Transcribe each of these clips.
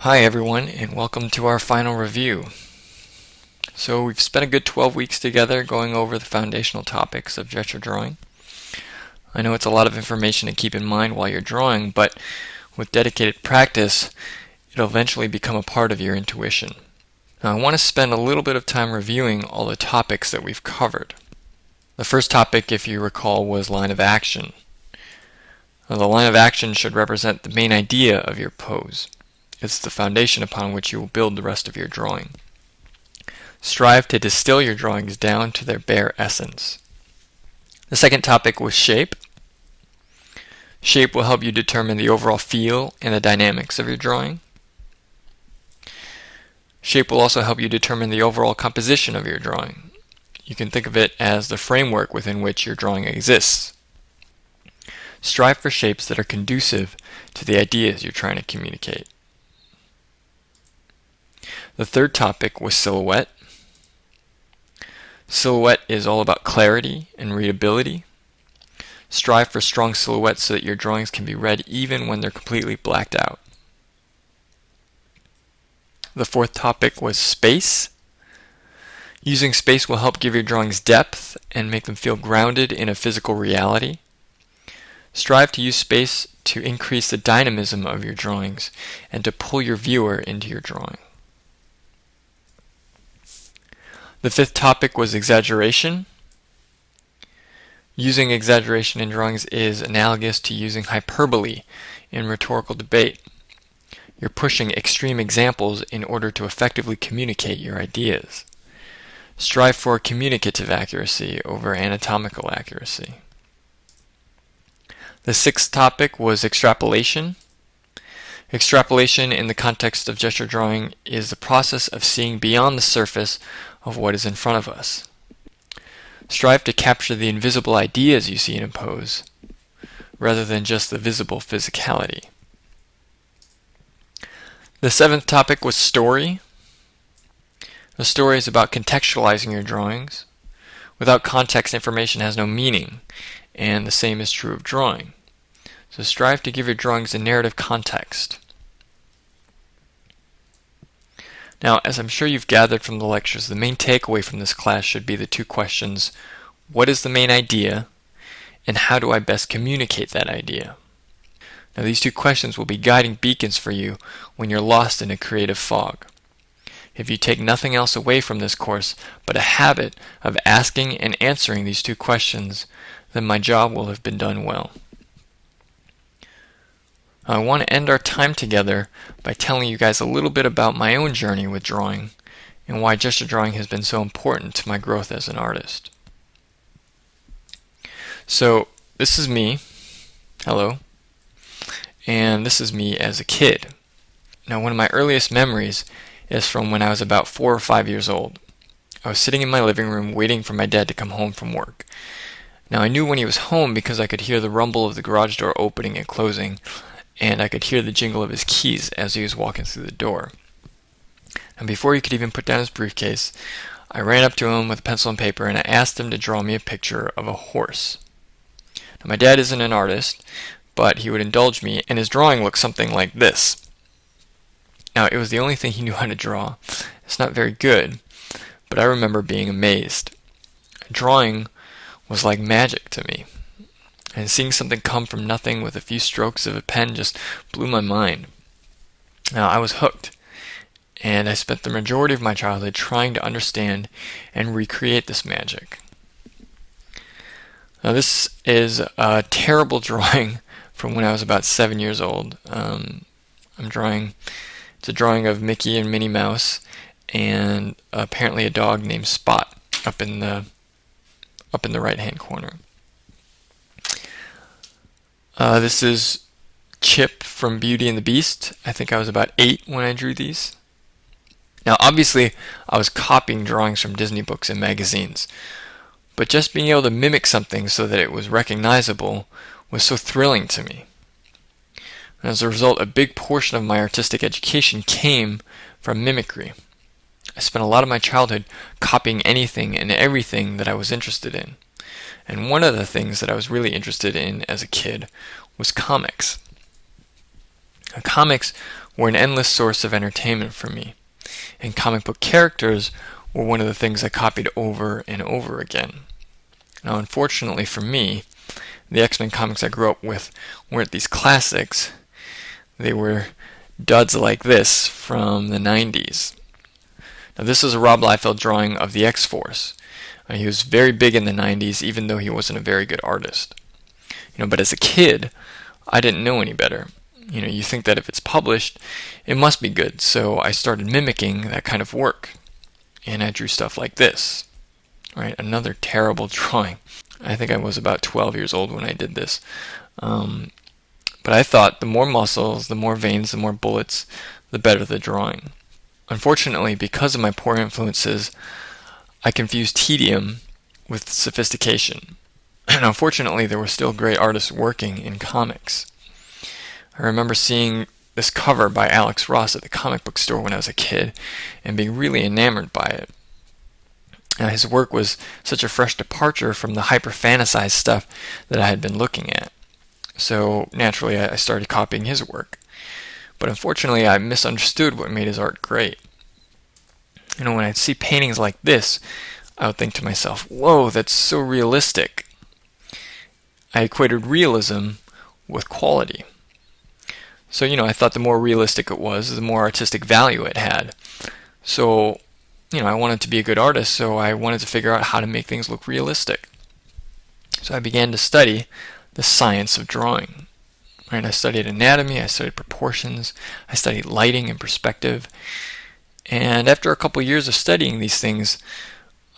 Hi everyone, and welcome to our final review. So we've spent a good 12 weeks together going over the foundational topics of gesture drawing. I know it's a lot of information to keep in mind while you're drawing, but with dedicated practice, it'll eventually become a part of your intuition. Now I want to spend a little bit of time reviewing all the topics that we've covered. The first topic, if you recall, was line of action. Now, the line of action should represent the main idea of your pose. It's the foundation upon which you will build the rest of your drawing. Strive to distill your drawings down to their bare essence. The second topic was shape. Shape will help you determine the overall feel and the dynamics of your drawing. Shape will also help you determine the overall composition of your drawing. You can think of it as the framework within which your drawing exists. Strive for shapes that are conducive to the ideas you're trying to communicate. The third topic was silhouette. Silhouette is all about clarity and readability. Strive for strong silhouettes so that your drawings can be read even when they're completely blacked out. The fourth topic was space. Using space will help give your drawings depth and make them feel grounded in a physical reality. Strive to use space to increase the dynamism of your drawings and to pull your viewer into your drawing. The fifth topic was exaggeration. Using exaggeration in drawings is analogous to using hyperbole in rhetorical debate. You're pushing extreme examples in order to effectively communicate your ideas. Strive for communicative accuracy over anatomical accuracy. The sixth topic was extrapolation. Extrapolation in the context of gesture drawing is the process of seeing beyond the surface of what is in front of us. Strive to capture the invisible ideas you see in a pose, rather than just the visible physicality. The seventh topic was story. The story is about contextualizing your drawings. Without context, information has no meaning, and the same is true of drawing. So strive to give your drawings a narrative context. Now, as I'm sure you've gathered from the lectures, the main takeaway from this class should be the two questions: what is the main idea, and how do I best communicate that idea? Now, these two questions will be guiding beacons for you when you're lost in a creative fog. If you take nothing else away from this course but a habit of asking and answering these two questions, then my job will have been done well. I want to end our time together by telling you guys a little bit about my own journey with drawing and why gesture drawing has been so important to my growth as an artist. So, this is me. Hello. And this is me as a kid. Now, one of my earliest memories is from when I was about 4 or 5 years old. I was sitting in my living room waiting for my dad to come home from work. Now, I knew when he was home because I could hear the rumble of the garage door opening and closing, and I could hear the jingle of his keys as he was walking through the door. And before he could even put down his briefcase, I ran up to him with a pencil and paper and I asked him to draw me a picture of a horse. Now, my dad isn't an artist, but he would indulge me, and his drawing looked something like this. Now, it was the only thing he knew how to draw. It's not very good, but I remember being amazed. Drawing was like magic to me. And seeing something come from nothing with a few strokes of a pen just blew my mind. Now, I was hooked, and I spent the majority of my childhood trying to understand and recreate this magic. Now, this is a terrible drawing from when I was about 7 years old. It's a drawing of Mickey and Minnie Mouse, and apparently a dog named Spot up in the right-hand corner. This is Chip from Beauty and the Beast. I think I was about 8 when I drew these. Now, obviously, I was copying drawings from Disney books and magazines, but just being able to mimic something so that it was recognizable was so thrilling to me. And as a result, a big portion of my artistic education came from mimicry. I spent a lot of my childhood copying anything and everything that I was interested in. And one of the things that I was really interested in as a kid was comics. Now, comics were an endless source of entertainment for me, and comic book characters were one of the things I copied over and over again. Now, unfortunately for me, the X-Men comics I grew up with weren't these classics. They were duds like this from the 90s. Now, this is a Rob Liefeld drawing of the X-Force. He was very big in the 90s, even though he wasn't a very good artist. But as a kid, I didn't know any better. You think that if it's published, it must be good, so I started mimicking that kind of work. And I drew stuff like this. Right? Another terrible drawing. I think I was about 12 years old when I did this. But I thought the more muscles, the more veins, the more bullets, the better the drawing. Unfortunately, because of my poor influences, I confused tedium with sophistication. And unfortunately, there were still great artists working in comics. I remember seeing this cover by Alex Ross at the comic book store when I was a kid and being really enamored by it. Now, his work was such a fresh departure from the hyper-fantasized stuff that I had been looking at. So naturally, I started copying his work. But unfortunately, I misunderstood what made his art great. When I'd see paintings like this, I would think to myself, whoa, that's so realistic. I equated realism with quality. So, I thought the more realistic it was, the more artistic value it had. So, I wanted to be a good artist, so I wanted to figure out how to make things look realistic. So I began to study the science of drawing. Right? I studied anatomy, I studied proportions, I studied lighting and perspective. And after a couple years of studying these things,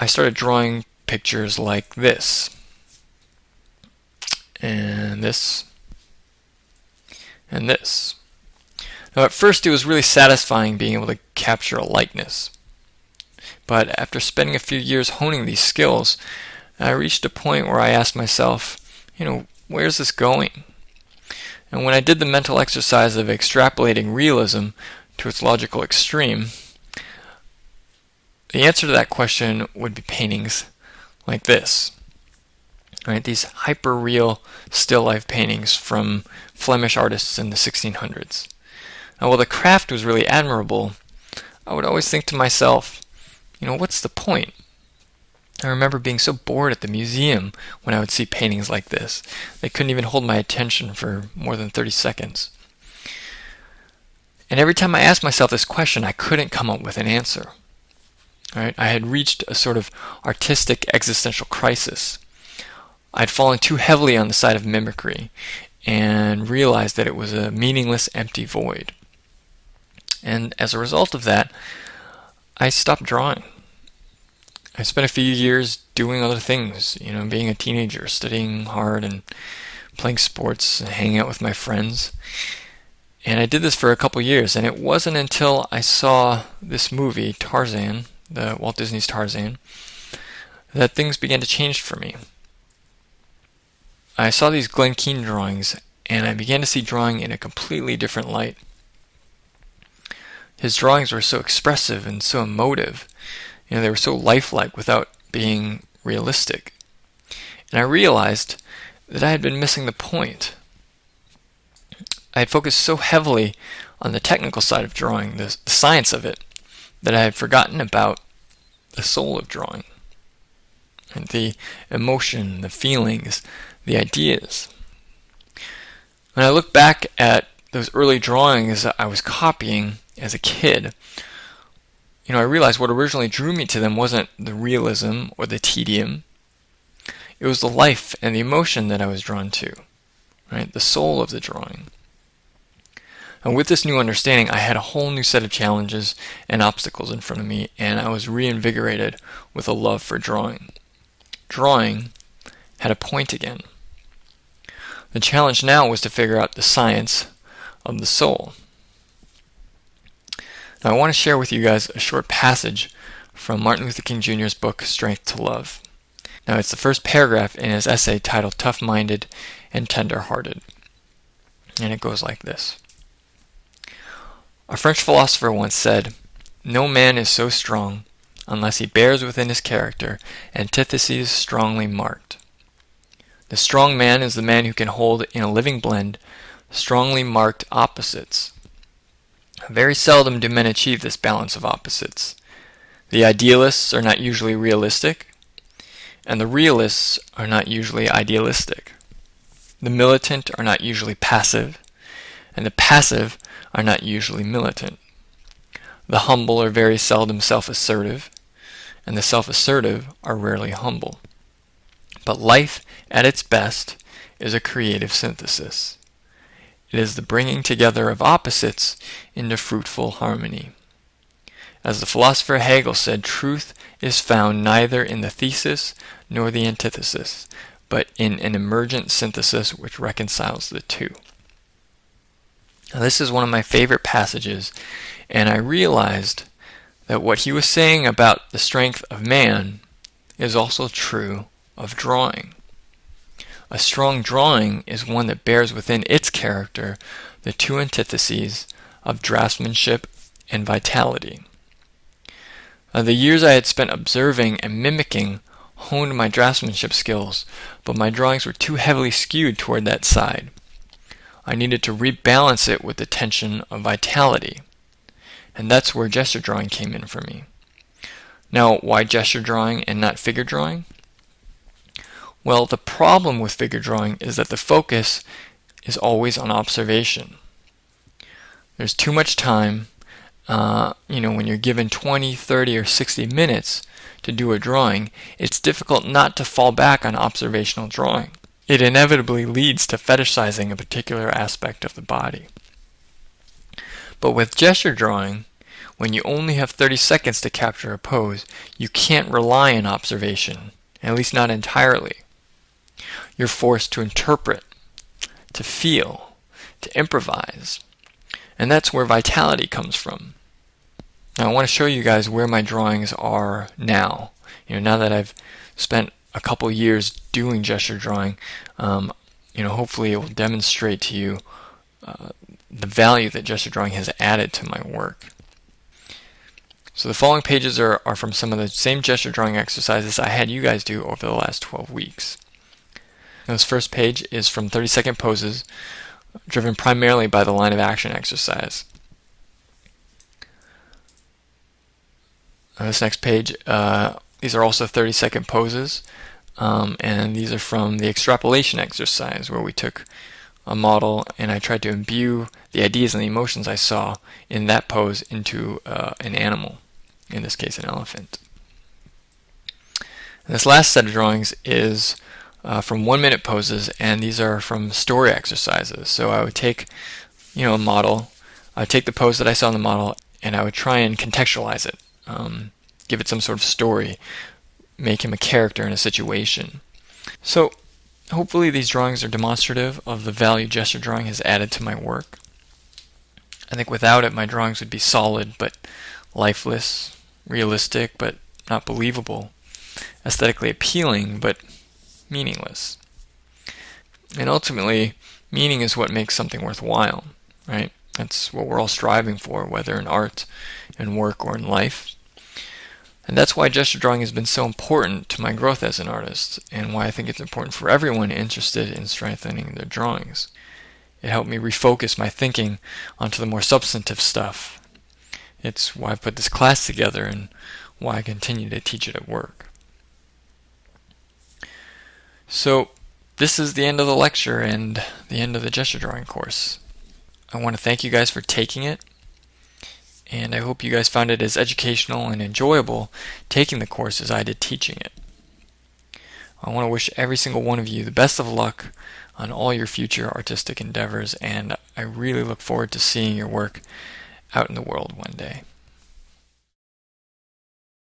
I started drawing pictures like this. And this. And this. Now, at first it was really satisfying being able to capture a likeness. But after spending a few years honing these skills, I reached a point where I asked myself, where's this going? And when I did the mental exercise of extrapolating realism to its logical extreme, the answer to that question would be paintings like this. Right? These hyper-real still life paintings from Flemish artists in the 1600s. Now, while the craft was really admirable, I would always think to myself, what's the point? I remember being so bored at the museum when I would see paintings like this. They couldn't even hold my attention for more than 30 seconds. And every time I asked myself this question, I couldn't come up with an answer. Right? I had reached a sort of artistic existential crisis. I'd fallen too heavily on the side of mimicry and realized that it was a meaningless, empty void. And as a result of that, I stopped drawing. I spent a few years doing other things, being a teenager, studying hard and playing sports and hanging out with my friends. And I did this for a couple years, and it wasn't until I saw this movie, Tarzan, the Walt Disney's Tarzan, that things began to change for me. I saw these Glen Keane drawings, and I began to see drawing in a completely different light. His drawings were so expressive and so emotive. They were so lifelike without being realistic. And I realized that I had been missing the point. I had focused so heavily on the technical side of drawing, the science of it, that I had forgotten about the soul of drawing. And the emotion, the feelings, the ideas. When I look back at those early drawings that I was copying as a kid, I realized what originally drew me to them wasn't the realism or the tedium. It was the life and the emotion that I was drawn to, right? The soul of the drawing. And with this new understanding, I had a whole new set of challenges and obstacles in front of me, and I was reinvigorated with a love for drawing. Drawing had a point again. The challenge now was to figure out the science of the soul. Now, I want to share with you guys a short passage from Martin Luther King Jr.'s book, Strength to Love. Now, it's the first paragraph in his essay titled Tough-Minded and Tender-Hearted. And it goes like this. A French philosopher once said, "No man is so strong unless he bears within his character antitheses strongly marked. The strong man is the man who can hold in a living blend strongly marked opposites. Very seldom do men achieve this balance of opposites. The idealists are not usually realistic, and the realists are not usually idealistic. The militant are not usually passive, and the passive are not usually militant. The humble are very seldom self-assertive, and the self-assertive are rarely humble. But life, at its best, is a creative synthesis. It is the bringing together of opposites into fruitful harmony. As the philosopher Hegel said, truth is found neither in the thesis nor the antithesis, but in an emergent synthesis which reconciles the two. Now, this is one of my favorite passages, and I realized that what he was saying about the strength of man is also true of drawing. A strong drawing is one that bears within its character the two antitheses of draftsmanship and vitality. The years I had spent observing and mimicking honed my draftsmanship skills, but my drawings were too heavily skewed toward that side. I needed to rebalance it with the tension of vitality, and that's where gesture drawing came in for me. Now, why gesture drawing and not figure drawing? Well, the problem with figure drawing is that the focus is always on observation. There's too much time, when you're given 20, 30, or 60 minutes to do a drawing, it's difficult not to fall back on observational drawing. It inevitably leads to fetishizing a particular aspect of the body. But with gesture drawing, when you only have 30 seconds to capture a pose, you can't rely on observation, at least not entirely. You're forced to interpret, to feel, to improvise. And that's where vitality comes from. Now I want to show you guys where my drawings are now. Now that I've spent a couple years doing gesture drawing, hopefully it will demonstrate to you the value that gesture drawing has added to my work. So the following pages are from some of the same gesture drawing exercises I had you guys do over the last 12 weeks. Now, this first page is from 30-second poses, driven primarily by the line of action exercise. This next page, these are also 30-second poses, and these are from the extrapolation exercise, where we took a model and I tried to imbue the ideas and the emotions I saw in that pose into an animal, in this case an elephant. And this last set of drawings is from 1-minute poses, and these are from story exercises. So I would take a model, I would take the pose that I saw in the model, and I would try and contextualize it, give it some sort of story, make him a character in a situation. So hopefully these drawings are demonstrative of the value gesture drawing has added to my work. I think without it my drawings would be solid but lifeless, realistic but not believable, aesthetically appealing but meaningless. And ultimately, meaning is what makes something worthwhile, right? That's what we're all striving for, whether in art, in work, or in life. And that's why gesture drawing has been so important to my growth as an artist, and why I think it's important for everyone interested in strengthening their drawings. It helped me refocus my thinking onto the more substantive stuff. It's why I put this class together and why I continue to teach it at work. So this is the end of the lecture and the end of the gesture drawing course. I want to thank you guys for taking it, and I hope you guys found it as educational and enjoyable taking the course as I did teaching it. I want to wish every single one of you the best of luck on all your future artistic endeavors, and I really look forward to seeing your work out in the world one day.